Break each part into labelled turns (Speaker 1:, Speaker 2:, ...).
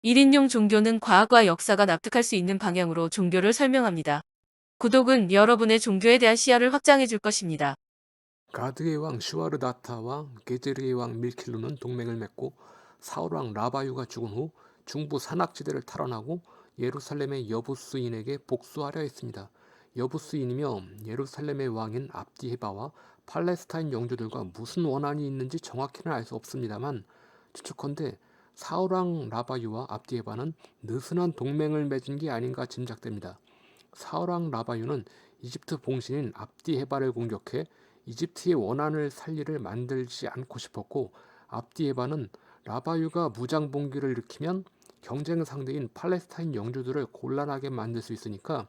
Speaker 1: 1인용 종교는 과학과 역사가 납득할 수 있는 방향으로 종교를 설명합니다. 구독은 여러분의 종교에 대한 시야를 확장해 줄 것입니다.
Speaker 2: 가드의 왕 슈와르다타와 게제르의 왕 밀킬루는 동맹을 맺고 사울 왕 라바유가 죽은 후 중부 산악지대를 탈환하고 예루살렘의 여부스인에게 복수하려 했습니다. 여부스인이며 예루살렘의 왕인 압디헤바와 팔레스타인 영주들과 무슨 원한이 있는지 정확히는 알 수 없습니다만 추측컨대 사울 왕 라바유와 압디헤바는 느슨한 동맹을 맺은 게 아닌가 짐작됩니다. 사울 왕 라바유는 이집트 봉신인 압디헤바를 공격해 이집트의 원한을 살리를 만들지 않고 싶었고, 압디에바는 라바유가 무장 봉기를 일으키면 경쟁 상대인 팔레스타인 영주들을 곤란하게 만들 수 있으니까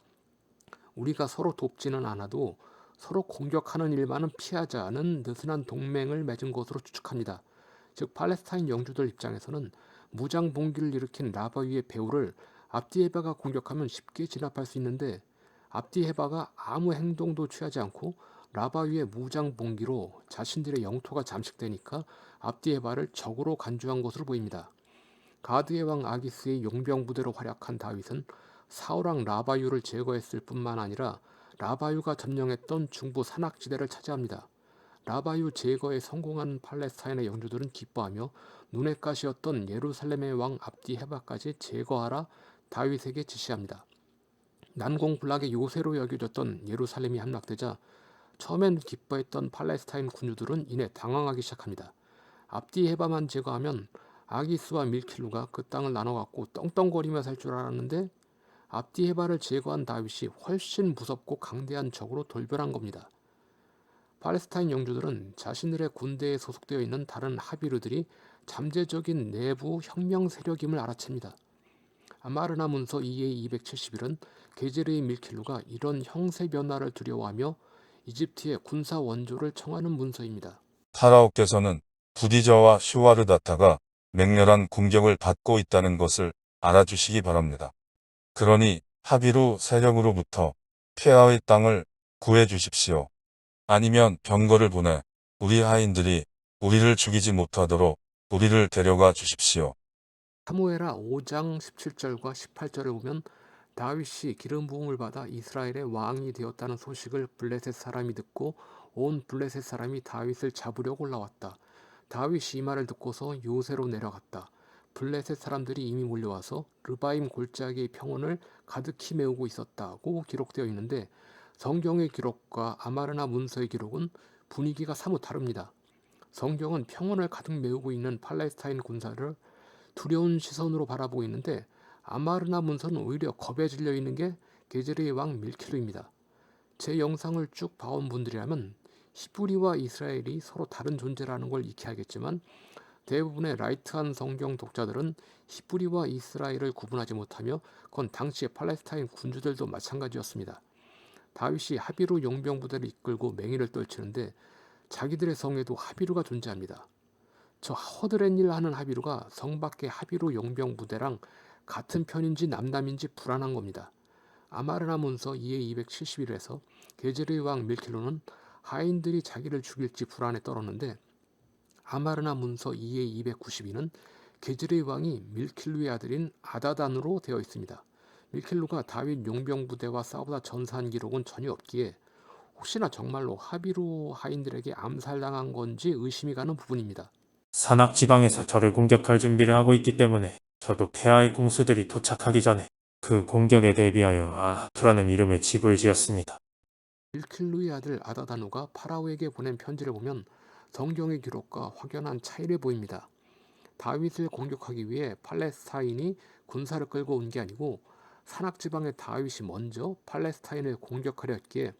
Speaker 2: 우리가 서로 돕지는 않아도 서로 공격하는 일만은 피하자는 느슨한 동맹을 맺은 것으로 추측합니다. 즉 팔레스타인 영주들 입장에서는 무장 봉기를 일으킨 라바유의 배후를 압디에바가 공격하면 쉽게 진압할 수 있는데, 압디에바가 아무 행동도 취하지 않고 라바유의 무장 봉기로 자신들의 영토가 잠식되니까 압디에바를 적으로 간주한 것으로 보입니다. 가드의 왕 아기스의 용병 부대로 활약한 다윗은 사울왕 라바유를 제거했을 뿐만 아니라 라바유가 점령했던 중부 산악지대를 차지합니다. 라바유 제거에 성공한 팔레스타인의 영주들은 기뻐하며 눈의 가시였던 예루살렘의 왕 압디헤바까지 제거하라 다윗에게 지시합니다. 난공불락의 요새로 여겨졌던 예루살렘이 함락되자 처음엔 기뻐했던 팔레스타인 군주들은 이내 당황하기 시작합니다. 압디헤바만 제거하면 아기스와 밀킬루가 그 땅을 나눠 갖고 떵떵거리며 살 줄 알았는데 압디헤바를 제거한 다윗이 훨씬 무섭고 강대한 적으로 돌변한 겁니다. 팔레스타인 영주들은 자신들의 군대에 소속되어 있는 다른 하비르들이 잠재적인 내부 혁명 세력임을 알아챕니다. 아마르나 문서 EA 271은 게제르의 밀킬루가 이런 형세 변화를 두려워하며 이집트의 군사 원조를 청하는 문서입니다.
Speaker 3: 파라오께서는 부디저와 슈와르다타가 맹렬한 공격을 받고 있다는 것을 알아주시기 바랍니다. 그러니 하비루 세력으로부터 폐하의 땅을 구해 주십시오. 아니면 병거를 보내 우리 하인들이 우리를 죽이지 못하도록 우리를 데려가 주십시오.
Speaker 2: 사무엘하 5장 17절과 18절을 보면 다윗이 기름 부음을 받아 이스라엘의 왕이 되었다는 소식을 블레셋 사람이 듣고 온 블레셋 사람이 다윗을 잡으려고 올라왔다. 다윗이 이 말을 듣고서 요새로 내려갔다. 블레셋 사람들이 이미 몰려와서 르바임 골짜기의 평원을 가득히 메우고 있었다고 기록되어 있는데, 성경의 기록과 아마르나 문서의 기록은 분위기가 사뭇 다릅니다. 성경은 평원을 가득 메우고 있는 팔레스타인 군사를 두려운 시선으로 바라보고 있는데, 아마르나 문서는 오히려 겁에 질려 있는 게 게제르의 왕 밀킬루입니다. 제 영상을 쭉 봐온 분들이라면 히브리와 이스라엘이 서로 다른 존재라는 걸 익히 알겠지만, 대부분의 라이트한 성경 독자들은 히브리와 이스라엘을 구분하지 못하며 그건 당시의 팔레스타인 군주들도 마찬가지였습니다. 다윗이 하비루 용병 부대를 이끌고 맹위를 떨치는데 자기들의 성에도 하비루가 존재합니다. 저 허드렛 일 하는 하비루가 성 밖의 하비루 용병 부대랑 같은 편인지 남남인지 불안한 겁니다. 아마르나 문서 2의 271에서 게제르의 왕 밀킬로는 하인들이 자기를 죽일지 불안에 떨었는데, 아마르나 문서 2의 292는 게제르의 왕이 밀킬루의 아들인 아다단으로 되어 있습니다. 밀킬루가 다윗 용병 부대와 싸우다 전사한 기록은 전혀 없기에 혹시나 정말로 하비루 하인들에게 암살당한 건지 의심이 가는 부분입니다.
Speaker 4: 산악 지방에서 저를 공격할 준비를 하고 있기 때문에 저도 폐하의 공수들이 도착하기 전에 그 공격에 대비하여 아투라는 이름의 집을 지었습니다.
Speaker 2: 밀킬루의 아들 아다다누가 파라오에게 보낸 편지를 보면 성경의 기록과 확연한 차이를 보입니다. 다윗을 공격하기 위해 팔레스타인이 군사를 끌고 온 게 아니고 산악지방의 다윗이 먼저 팔레스타인을 공격하려 했기에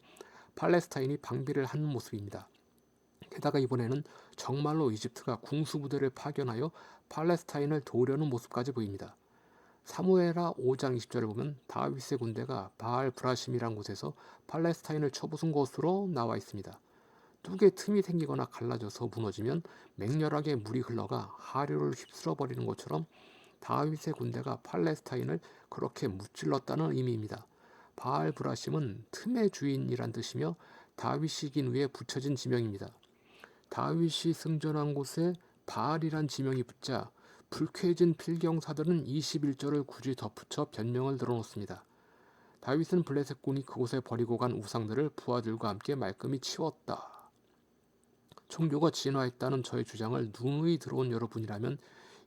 Speaker 2: 팔레스타인이 방비를 하는 모습입니다. 게다가 이번에는 정말로 이집트가 궁수부대를 파견하여 팔레스타인을 도우려는 모습까지 보입니다. 사무엘하 5장 20절을 보면 다윗의 군대가 바알 브라심이란 곳에서 팔레스타인을 쳐부순 것으로 나와 있습니다. 뚝에 틈이 생기거나 갈라져서 무너지면 맹렬하게 물이 흘러가 하류를 휩쓸어 버리는 것처럼 다윗의 군대가 팔레스타인을 그렇게 무찔렀다는 의미입니다. 바알 브라심은 틈의 주인이란 뜻이며 다윗이 이긴 후에 붙여진 지명입니다. 다윗이 승전한 곳에 바알이란 지명이 붙자 불쾌해진 필경사들은 21절을 굳이 덧붙여 변명을 늘어놓습니다. 다윗은 블레셋군이 그곳에 버리고 간 우상들을 부하들과 함께 말끔히 치웠다. 종교가 진화했다는 저의 주장을 누누이 들어온 여러분이라면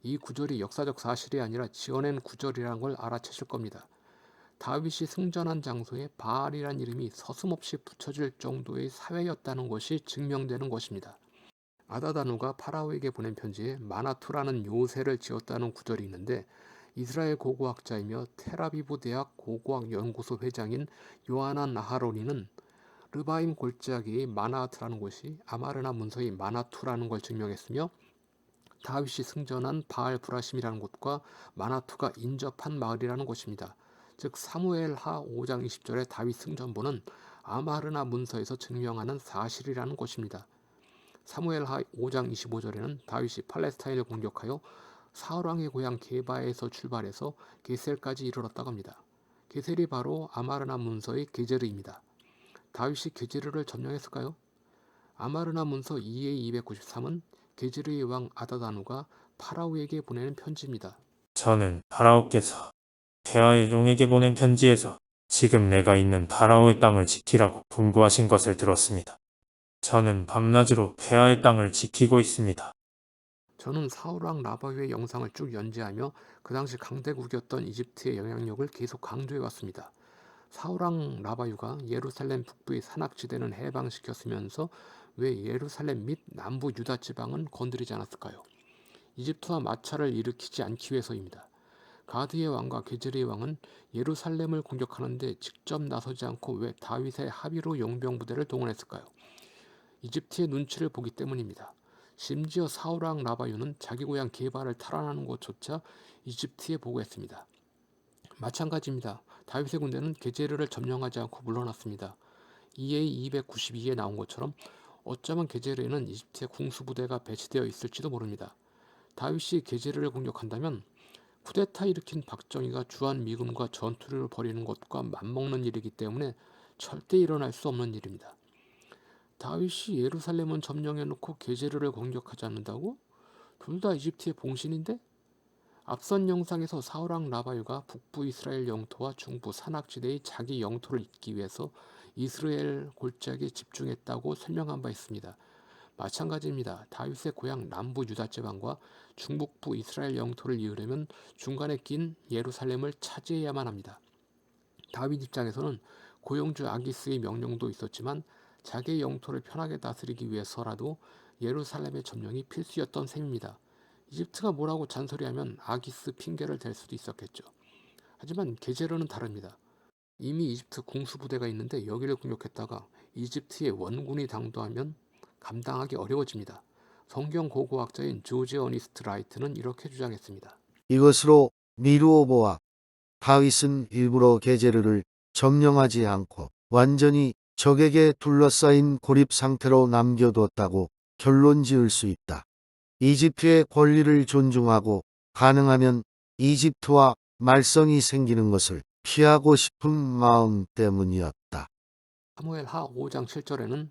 Speaker 2: 이 구절이 역사적 사실이 아니라 지어낸 구절이라는 걸 알아채실 겁니다. 다윗이 승전한 장소에 바알이란 이름이 서슴없이 붙여질 정도의 사회였다는 것이 증명되는 것입니다. 아다다누가 파라오에게 보낸 편지에 마나투라는 요새를 지었다는 구절이 있는데 이스라엘 고고학자이며 텔아비브 대학 고고학 연구소 회장인 요하난 나하로니는 르바임 골짜기의 마나트라는 곳이 아마르나 문서의 마나투라는 걸 증명했으며 다윗이 승전한 바알 브라심이라는 곳과 마나투가 인접한 마을이라는 것입니다. 즉 사무엘하 5장 20절의 다윗 승전보는 아마르나 문서에서 증명하는 사실이라는 것입니다. 사무엘하 5장 25절에는 다윗이 팔레스타인을 공격하여 사울왕의 고향 게바에서 출발해서 게셀까지 이르렀다고 합니다. 게셀이 바로 아마르나 문서의 게제르입니다. 다윗이 게제르를 점령했을까요? 아마르나 문서 2의 293은 게제르의 왕 아다다누가 파라오에게 보내는 편지입니다.
Speaker 4: 저는 파라오께서 폐하의 종에게 보낸 편지에서 지금 내가 있는 파라오의 땅을 지키라고 분부하신 것을 들었습니다. 저는 밤낮으로 폐하의 땅을 지키고 있습니다.
Speaker 2: 저는 사울왕 라바유의 영상을 쭉 연재하며 그 당시 강대국이었던 이집트의 영향력을 계속 강조해 왔습니다. 사울왕 라바유가 예루살렘 북부의 산악지대는 해방시켰으면서 왜 예루살렘 및 남부 유다 지방은 건드리지 않았을까요? 이집트와 마찰을 일으키지 않기 위해서입니다. 가드의 왕과 게제르의 왕은 예루살렘을 공격하는데 직접 나서지 않고 왜 다윗의 합의로 용병부대를 동원했을까요? 이집트의 눈치를 보기 때문입니다. 심지어 사울왕 라바유는 자기 고향 게바를 탈환하는 것조차 이집트에 보고했습니다. 마찬가지입니다. 다윗의 군대는 게제르를 점령하지 않고 물러났습니다. EA 292에 나온 것처럼 어쩌면 게제르에는 이집트의 궁수부대가 배치되어 있을지도 모릅니다. 다윗이 게제르를 공격한다면 쿠데타 일으킨 박정희가 주한 미군과 전투를 벌이는 것과 맞먹는 일이기 때문에 절대 일어날 수 없는 일입니다. 다윗이 예루살렘은 점령해놓고 게제르를 공격하지 않는다고? 둘 다 이집트의 봉신인데? 앞선 영상에서 사울왕 라바유가 북부 이스라엘 영토와 중부 산악지대의 자기 영토를 잇기 위해서 이스라엘 골짜기에 집중했다고 설명한 바 있습니다. 마찬가지입니다. 다윗의 고향 남부 유다 지방과 중북부 이스라엘 영토를 이으려면 중간에 낀 예루살렘을 차지해야만 합니다. 다윗 입장에서는 고용주 아기스의 명령도 있었지만 자기의 영토를 편하게 다스리기 위해서라도 예루살렘의 점령이 필수였던 셈입니다. 이집트가 뭐라고 잔소리하면 아기스 핑계를 댈 수도 있었겠죠. 하지만 게제르는 다릅니다. 이미 이집트 궁수부대가 있는데 여기를 공격했다가 이집트의 원군이 당도하면 감당하기 어려워집니다. 성경 고고학자인 조지 어니스트 라이트는 이렇게 주장했습니다.
Speaker 5: 이것으로 미루어 보아 다윗은 일부러 게제르를 점령하지 않고 완전히 적에게 둘러싸인 고립 상태로 남겨뒀다고 결론 지을 수 있다. 이집트의 권리를 존중하고 가능하면 이집트와 말썽이 생기는 것을 피하고 싶은 마음 때문이었다.
Speaker 2: 사무엘하 5장 7절에는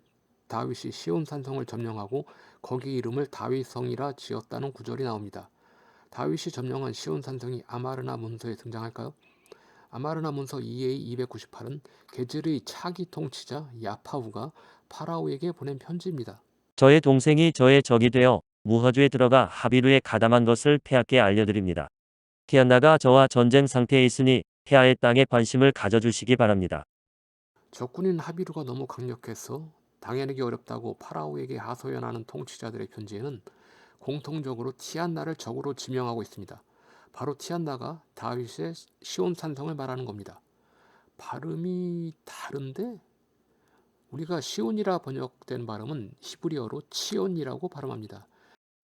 Speaker 2: 다윗이 시온 산성을 점령하고 거기 이름을 다윗성이라 지었다는 구절이 나옵니다. 다윗이 점령한 시온 산성이 아마르나 문서에 등장할까요? 아마르나 문서 2A 298은 게제르의 차기 통치자 야파우가 파라오에게 보낸 편지입니다.
Speaker 6: 저의 동생이 저의 적이 되어 무허주에 들어가 하비루에 가담한 것을 폐하께 알려드립니다. 티안나가 저와 전쟁 상태에 있으니 폐하의 땅에 관심을 가져주시기 바랍니다.
Speaker 2: 적군인 하비루가 너무 강력해서 당해내기 어렵다고 파라오에게 하소연하는 통치자들의 편지에는 공통적으로 티안나를 적으로 지명하고 있습니다. 바로 티안나가 다윗의 시온 산성을 말하는 겁니다. 발음이 다른데 우리가 시온이라 번역된 발음은 히브리어로 치온이라고 발음합니다.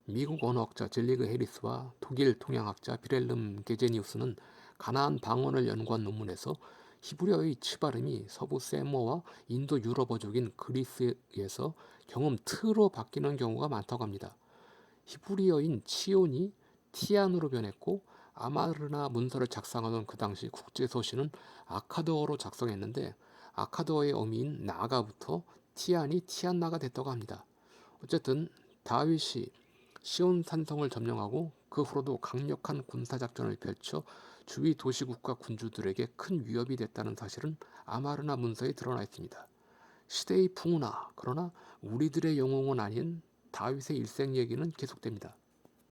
Speaker 2: 미국 언어학자 젤리그 해리스와 독일 통역학자 비렐름 게제니우스는 가나안 방언을 연구한 논문에서 히브리어의 치 발음이 서부 세모와 인도 유럽어족인 그리스에서 경음 트로 바뀌는 경우가 많다고 합니다. 히브리어인 치온이 티안으로 변했고 아마르나 문서를 작성하던 그 당시 국제서신은 아카드어로 작성했는데 아카드어의 어미인 나가부터 티안이 티안나가 됐다고 합니다. 어쨌든 다윗이 시온 산성을 점령하고 그 후로도 강력한 군사작전을 펼쳐 주위 도시국가 군주들에게 큰 위협이 됐다는 사실은 아마르나 문서에 드러나 있습니다. 시대의 풍우나 그러나 우리들의 영웅은 아닌 다윗의 일생 얘기는 계속됩니다.